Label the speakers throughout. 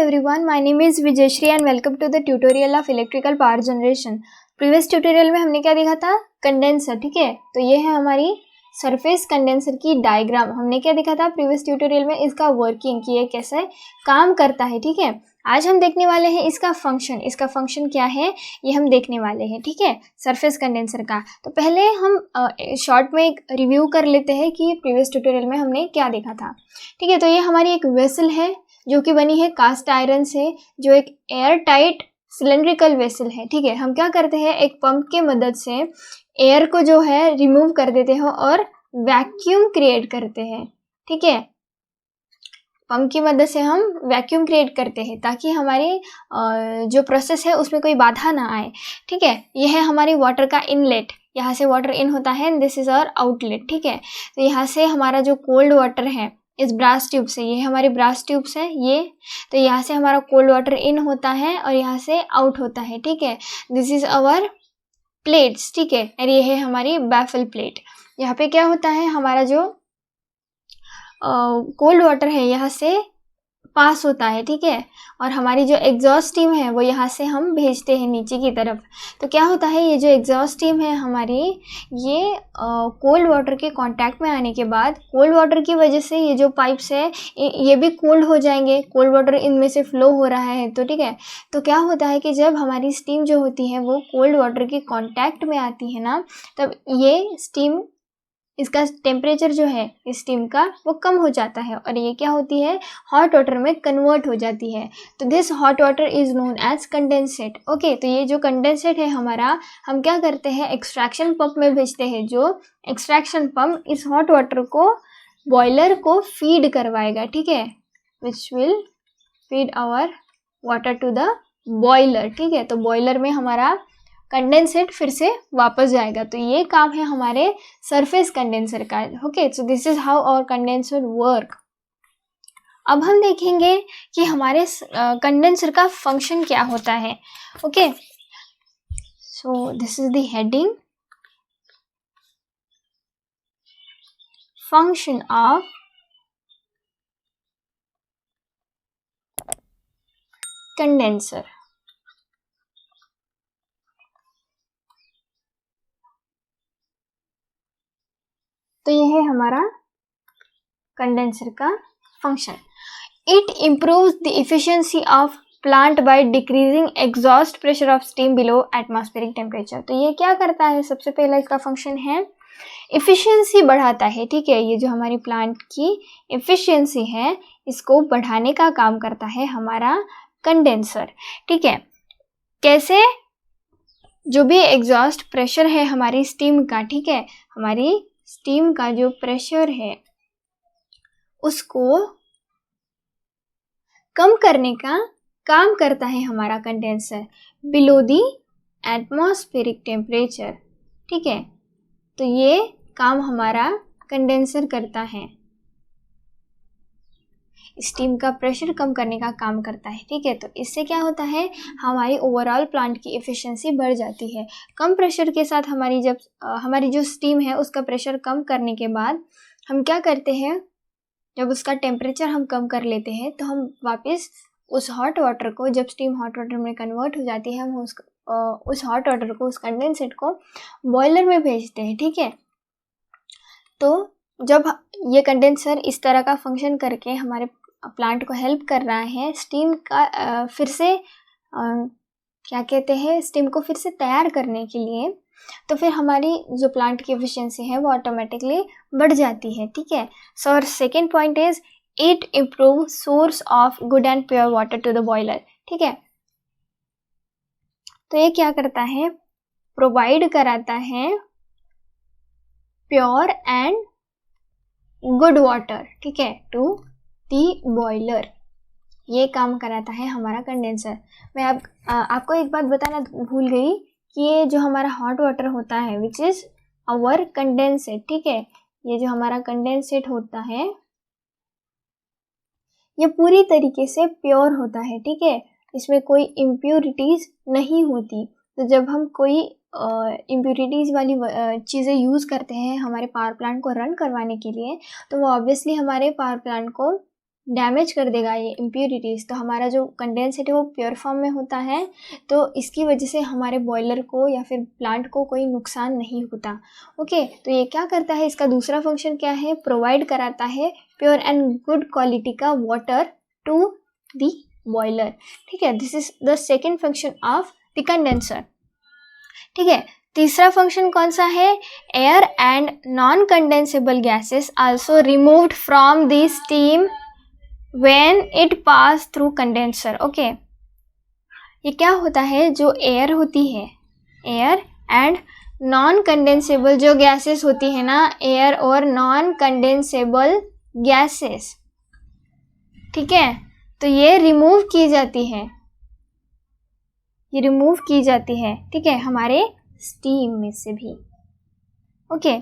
Speaker 1: everyone, my name is Vijayshri and welcome to the tutorial of electrical power generation. Previous tutorial में हमने क्या देखा था? Condenser. ठीक है, तो ये है हमारी सरफेस कंडेंसर की डायग्राम. हमने क्या देखा था प्रीवियस ट्यूटोरियल में? इसका वर्किंग, कि ये कैसे काम करता है. ठीक है, आज हम देखने वाले हैं इसका फंक्शन. इसका फंक्शन क्या है ये हम देखने वाले हैं. ठीक है, सरफेस कंडेंसर का. तो पहले हम शॉर्ट में एक रिव्यू कर लेते हैं कि प्रीवियस ट्यूटोरियल में हमने क्या देखा था. ठीक है, तो ये हमारी एक वेसल है जो कि बनी है कास्ट आयरन से, जो एक एयर टाइट सिलेंड्रिकल वेसल है. ठीक है, हम क्या करते हैं, एक पंप के मदद से एयर को जो है रिमूव कर देते हैं और वैक्यूम क्रिएट करते हैं. ठीक है, पंप की मदद से हम वैक्यूम क्रिएट करते हैं ताकि हमारी जो प्रोसेस है उसमें कोई बाधा ना आए. ठीक है, यह है हमारी वाटर का इनलेट. यहाँ से वाटर इन होता है, दिस इज आवर आउटलेट. ठीक है, तो यहाँ से हमारा जो कोल्ड वाटर है इस ब्रास ट्यूब से, ये हमारी ब्रास ट्यूब्स है ये, तो यहाँ से हमारा कोल्ड वाटर इन होता है और यहाँ से आउट होता है. ठीक है, दिस इज आवर प्लेट्स. ठीक है, और ये है हमारी बैफल प्लेट. यहाँ पे क्या होता है, हमारा जो कोल्ड वाटर है यहाँ से पास होता है. ठीक है, और हमारी जो एग्जॉस्ट स्टीम है वो यहाँ से हम भेजते हैं नीचे की तरफ. तो क्या होता है, ये जो एग्जॉस्ट स्टीम है हमारी, ये कोल्ड वाटर के कांटेक्ट में आने के बाद कोल्ड वाटर की वजह से ये जो पाइप्स है ये भी कोल्ड हो जाएंगे. कोल्ड वाटर इनमें से फ्लो हो रहा है. तो ठीक है, तो क्या होता है कि जब हमारी स्टीम जो होती है वो कोल्ड वाटर के कांटेक्ट में आती है ना, तब ये स्टीम, इसका टेम्परेचर जो है इस स्टीम का वो कम हो जाता है और ये क्या होती है, हॉट वाटर में कन्वर्ट हो जाती है. तो this hot water is known as condensate. Okay, तो ये जो कंडेंसेट है हमारा, हम क्या करते हैं, एक्सट्रैक्शन पंप में भेजते हैं. जो एक्सट्रैक्शन पंप इस हॉट वाटर को बॉयलर को फीड करवाएगा. ठीक है, which will feed our water to the boiler. ठीक है, तो बॉयलर में हमारा कंडेंसेट फिर से वापस जाएगा. तो ये काम है हमारे सरफेस कंडेंसर का. Okay, so this is how our condenser work. अब हम देखेंगे कि हमारे कंडेंसर का फंक्शन क्या होता है. Okay, so this is the heading, function of condenser. तो यह है हमारा कंडेंसर का function. It improves the efficiency of plant by decreasing exhaust pressure of steam below atmospheric temperature. तो ये क्या करता है, सबसे पहला इसका फंक्शन है इफिशिएंसी बढ़ाता है. ठीक है, ये जो हमारी प्लांट की इफिशिएंसी है इसको बढ़ाने का काम करता है हमारा कंडेंसर. ठीक है, कैसे, जो भी एग्जॉस्ट प्रेशर है हमारी स्टीम का, ठीक है, हमारी स्टीम का जो प्रेशर है उसको कम करने का काम करता है हमारा condenser below the atmospheric temperature. ठीक है, तो ये काम हमारा कंडेंसर करता है, स्टीम का प्रेशर कम करने का काम करता है. ठीक है, तो इससे क्या होता है, हमारी ओवरऑल प्लांट की एफिशिएंसी बढ़ जाती है. कम प्रेशर के साथ हमारी जब हमारी जो स्टीम है उसका प्रेशर कम करने के बाद हम क्या करते हैं, जब उसका टेम्परेचर हम कम कर लेते हैं तो हम वापस उस हॉट वाटर को, जब स्टीम हॉट वाटर में कन्वर्ट हो जाती है, हम उस हॉट वाटर को, उस कंडेंसेट को बॉयलर में भेजते हैं. ठीक है, तो जब ये कंडेंसर इस तरह का फंक्शन करके हमारे प्लांट को हेल्प कर रहा है स्टीम का फिर से क्या कहते हैं, स्टीम को फिर से तैयार करने के लिए, तो फिर हमारी जो प्लांट की एफिशिएंसी है वो ऑटोमेटिकली बढ़ जाती है. ठीक है, सो और second point is it improve source of good and pure water to the boiler. ठीक है, तो ये क्या करता है, प्रोवाइड कराता है प्योर एंड गुड वाटर. ठीक है, टू दी बॉयलर. ये काम कराता है हमारा कंडेंसर. मैं आपको एक बात बताना भूल गई कि ये जो हमारा हॉट वाटर होता है विच इज आवर कंडेंसेट. ठीक है, ये जो हमारा कंडेंसेट होता है ये पूरी तरीके से प्योर होता है. ठीक है, इसमें कोई इम्प्योरिटीज नहीं होती. तो जब हम कोई इम्प्योरिटीज़ वाली चीज़ें यूज़ करते हैं हमारे पावर प्लांट को रन करवाने के लिए, तो वो ऑब्वियसली हमारे पावर प्लांट को डैमेज कर देगा ये इम्प्योरिटीज़, तो हमारा जो कंडेंसेट है वो प्योर फॉर्म में होता है, तो इसकी वजह से हमारे बॉयलर को या फिर प्लांट को कोई नुकसान नहीं होता। ओके, तो ये क्या करता है, इसका दूसरा फंक्शन क्या है, प्रोवाइड कराता है प्योर एंड गुड क्वालिटी का वाटर टू द बॉयलर। ठीक है, this is the second function of the condenser. ठीक है, तीसरा फंक्शन कौन सा है, air and non condensable gases also removed from the steam when it pass through condenser। Okay, ये क्या होता है, जो एयर होती है, एयर एंड नॉन कंडेंसेबल जो गैसेस होती है ना, एयर और नॉन कंडेंसेबल गैसेस, ठीक है, तो ये रिमूव की जाती है, ये रिमूव की जाती है, ठीक है, हमारे स्टीम में से भी। ओके,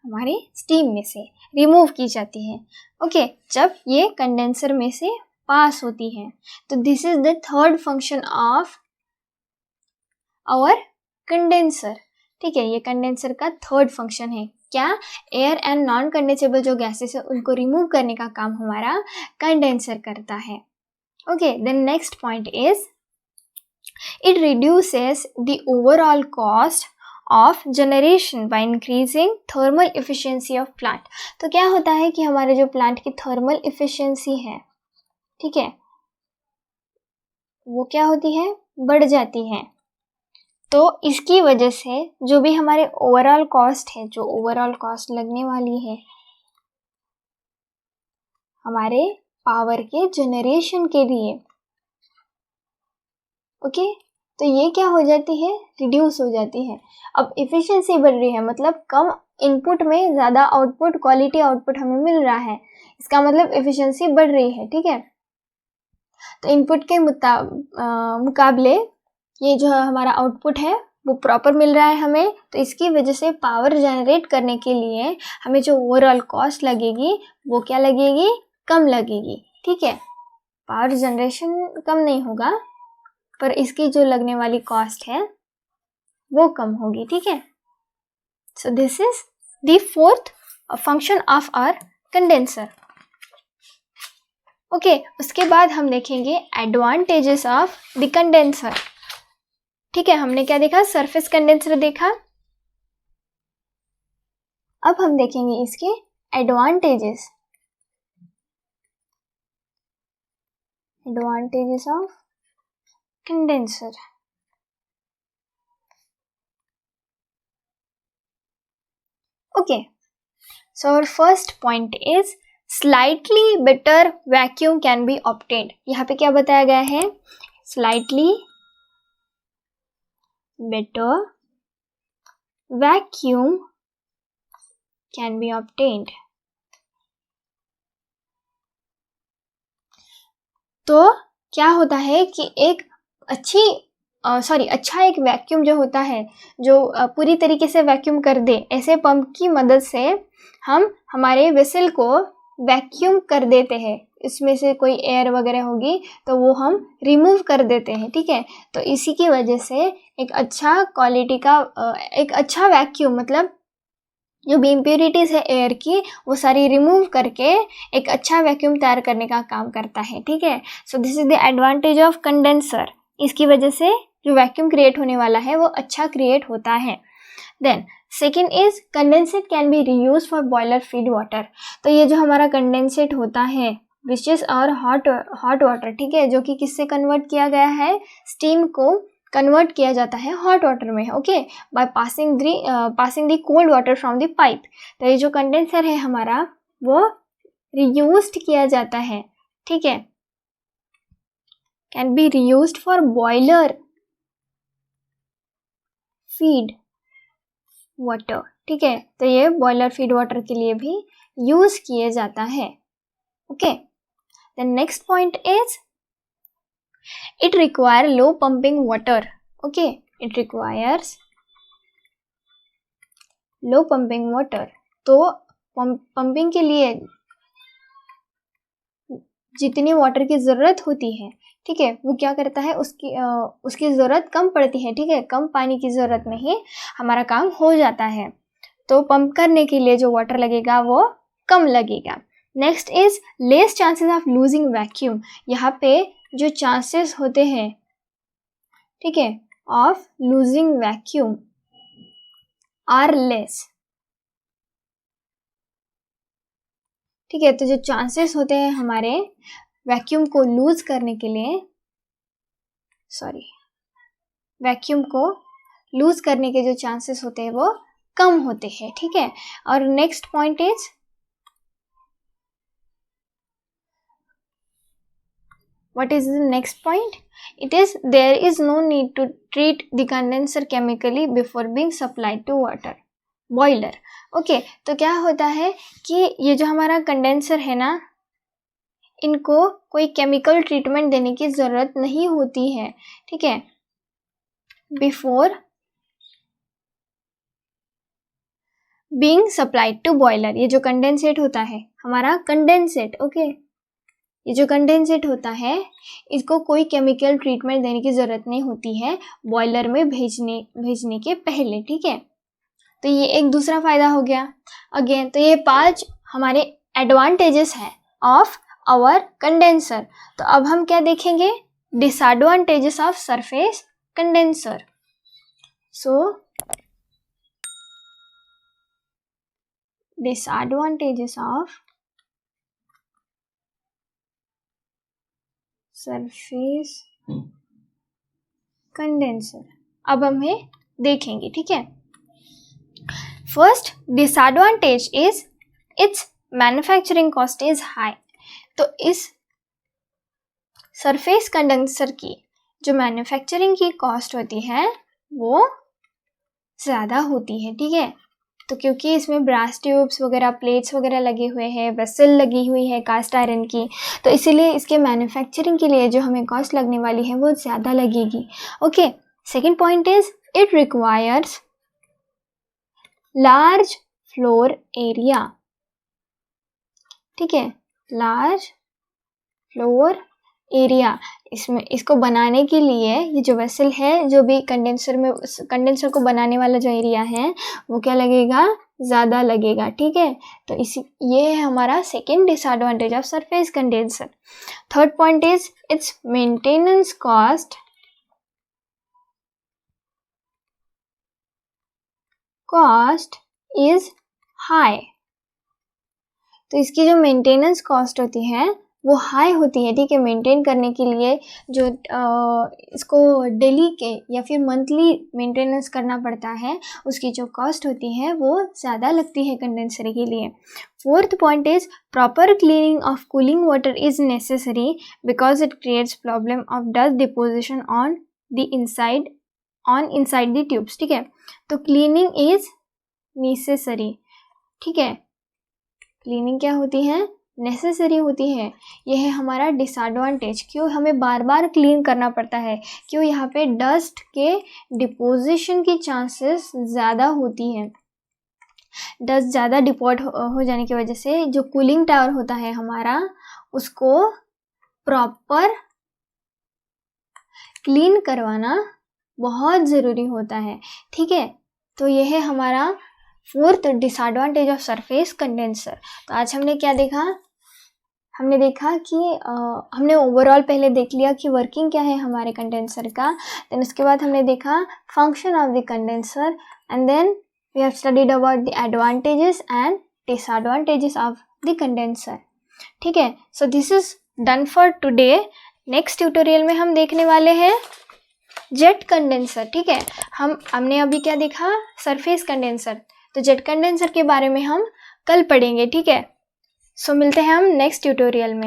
Speaker 1: हमारे स्टीम में से रिमूव की जाती है। ओके, जब ये कंडेंसर में से पास होती है, तो this is the third function of our condenser. ठीक है, ये कंडेंसर का थर्ड फंक्शन है, क्या, एयर एंड नॉन कंडेंसेबल जो गैसेस है उनको रिमूव करने का काम हमारा कंडेंसर करता है। Okay, then next point is it reduces the overall cost of generation by increasing thermal efficiency of plant. तो क्या होता है कि हमारे जो प्लांट की थर्मल इफिशिएंसी है, ठीक है, वो क्या होती है, बढ़ जाती है। तो इसकी वजह से जो भी हमारे ओवरऑल कॉस्ट है, जो ओवरऑल कॉस्ट लगने वाली है हमारे पावर के जनरेशन के लिए, ओके, तो ये क्या हो जाती है, रिड्यूस हो जाती है। अब इफिशिएंसी बढ़ रही है, मतलब कम इनपुट में ज़्यादा आउटपुट, क्वालिटी आउटपुट हमें मिल रहा है, इसका मतलब इफिशिएंसी बढ़ रही है। ठीक है, तो इनपुट के मुकाबले ये जो हमारा आउटपुट है वो प्रॉपर मिल रहा है हमें, तो इसकी वजह से पावर जनरेट करने के लिए हमें जो ओवरऑल कॉस्ट लगेगी वो क्या लगेगी, कम लगेगी। ठीक है, पावर जनरेशन कम नहीं होगा, पर इसकी जो लगने वाली कॉस्ट है वो कम होगी। ठीक है, so this is the fourth function of our condenser. Okay, उसके बाद हम देखेंगे एडवांटेजेस ऑफ द कंडेंसर। ठीक है, हमने क्या देखा, सरफेस कंडेंसर देखा, अब हम देखेंगे इसके advantages. Advantages of condenser. Okay, so our first point is slightly better vacuum can be obtained. यहाँ पे क्या बताया गया है, slightly better vacuum can be obtained। तो क्या होता है कि एक अच्छा एक वैक्यूम जो होता है, जो पूरी तरीके से वैक्यूम कर दे, ऐसे पंप की मदद से हम हमारे वेसल को वैक्यूम कर देते हैं, इसमें से कोई एयर वगैरह होगी तो वो हम रिमूव कर देते हैं। ठीक है, तो इसी की वजह से एक अच्छा क्वालिटी का एक अच्छा वैक्यूम, मतलब जो भी इम्प्योरिटीज़ है एयर की वो सारी रिमूव करके एक अच्छा वैक्यूम तैयार करने का काम करता है। ठीक है, so this is the advantage of condenser. इसकी वजह से जो वैक्यूम क्रिएट होने वाला है वो अच्छा क्रिएट होता है। Then second is condensate can be reuse for boiler feed water. तो ये जो हमारा कंडेंसेट होता है विच इज और हॉट वाटर, ठीक है, जो कि किससे कन्वर्ट किया गया है, स्टीम को कन्वर्ट किया जाता है हॉट वाटर में। Okay, by passing the cold water from the pipe. तो ये जो कंडेंसर है हमारा वो रीयूज्ड किया जाता है। ठीक है, can be reused for boiler feed water. ठीक है, तो ये बॉयलर फीड वाटर के लिए भी यूज किया जाता है। Okay, the next point is it require low pumping water। okay, it requires low pumping water। तो पंपिंग के लिए जितनी वाटर की ज़रूरत होती है, ठीक है, वो क्या करता है, उसकी ज़रूरत कम पड़ती है। ठीक है, कम पानी की ज़रूरत में ही हमारा काम हो जाता है, तो पंप करने के लिए जो वाटर लगेगा वो कम लगेगा। Next is less chances of losing vacuum, यहाँ पे जो चांसेस होते हैं, ठीक है, of losing vacuum are less, ठीक है। तो जो चांसेस होते हैं हमारे वैक्यूम को लूज करने के लिए, वैक्यूम को लूज करने के जो चांसेस होते हैं वो कम होते हैं, ठीक है। और next point is what is the next point? It is there is no need to treat the condenser chemically before being supplied to water boiler. Okay, तो क्या होता है कि ये जो हमारा कंडेंसर है ना, इनको कोई केमिकल ट्रीटमेंट देने की ज़रूरत नहीं होती है, ठीक है, before being supplied to boiler. ये जो कंडेंसेट होता है हमारा कंडेंसेट, ओके, ये जो कंडेंसेट होता है इसको कोई केमिकल ट्रीटमेंट देने की ज़रूरत नहीं होती है बॉयलर में भेजने के पहले, ठीक है। तो ये एक दूसरा फ़ायदा हो गया अगेन। तो ये 5 हमारे एडवांटेजेस हैं ऑफ आवर कंडेंसर। तो अब हम क्या देखेंगे? Disadvantages of surface condenser. So disadvantages of surface condenser अब हमें देखेंगे, ठीक है। First disadvantage is it's manufacturing cost is high. तो इस सरफेस कंडेंसर की जो मैन्युफैक्चरिंग की कॉस्ट होती है वो ज़्यादा होती है, ठीक है। तो क्योंकि इसमें ब्रास ट्यूब्स वगैरह, प्लेट्स वगैरह लगे हुए हैं, वेसल लगी हुई है कास्ट आयरन की, तो इसीलिए इसके मैन्युफैक्चरिंग के लिए जो हमें कॉस्ट लगने वाली है वो ज़्यादा लगेगी, okay. Second point is it requires large floor area, ठीक है, लार्ज फ्लोर एरिया। इसको बनाने के लिए ये जो वेसल है, जो भी कंडेंसर को बनाने वाला जो एरिया है वो क्या लगेगा? ज़्यादा लगेगा, ठीक है। तो ये है हमारा second disadvantage of surface condenser. Third point is it's maintenance cost is high. तो इसकी जो मेंटेनेंस कॉस्ट होती है वो हाई होती है, ठीक है। मेंटेन करने के लिए जो इसको डेली के या फिर मंथली मेंटेनेंस करना पड़ता है, उसकी जो कॉस्ट होती है वो ज़्यादा लगती है कंडेंसर के लिए। Fourth point is proper cleaning of cooling water is necessary because it creates problem of dust deposition on the inside the tubes, ठीक है। तो क्लीनिंग इज नेसेसरी, ठीक है। क्लीनिंग क्या होती है? नेसेसरी होती है। यह है हमारा डिसएडवांटेज। क्यों हमें बार बार क्लीन करना पड़ता है? क्यों? यहाँ पे डस्ट के डिपोजिशन की चांसेस ज़्यादा होती है। डस्ट ज़्यादा डिपोट हो जाने की वजह से जो कूलिंग टावर होता है हमारा, उसको प्रॉपर क्लीन करवाना बहुत ज़रूरी होता है, ठीक है। तो यह है हमारा fourth disadvantage of surface condenser. तो आज हमने क्या देखा? हमने देखा कि हमने ओवरऑल पहले देख लिया कि वर्किंग क्या है हमारे कंडेंसर का, देन उसके बाद हमने देखा function of the condenser, and then we have studied about the advantages and disadvantages of the condenser, ठीक है। So this is done for today. Next tutorial में हम देखने वाले हैं जेट कंडेंसर, ठीक है। हमने अभी क्या देखा? Surface condenser. तो जेट कंडेंसर के बारे में हम कल पढ़ेंगे, ठीक है। सो मिलते हैं हम नेक्स्ट ट्यूटोरियल में।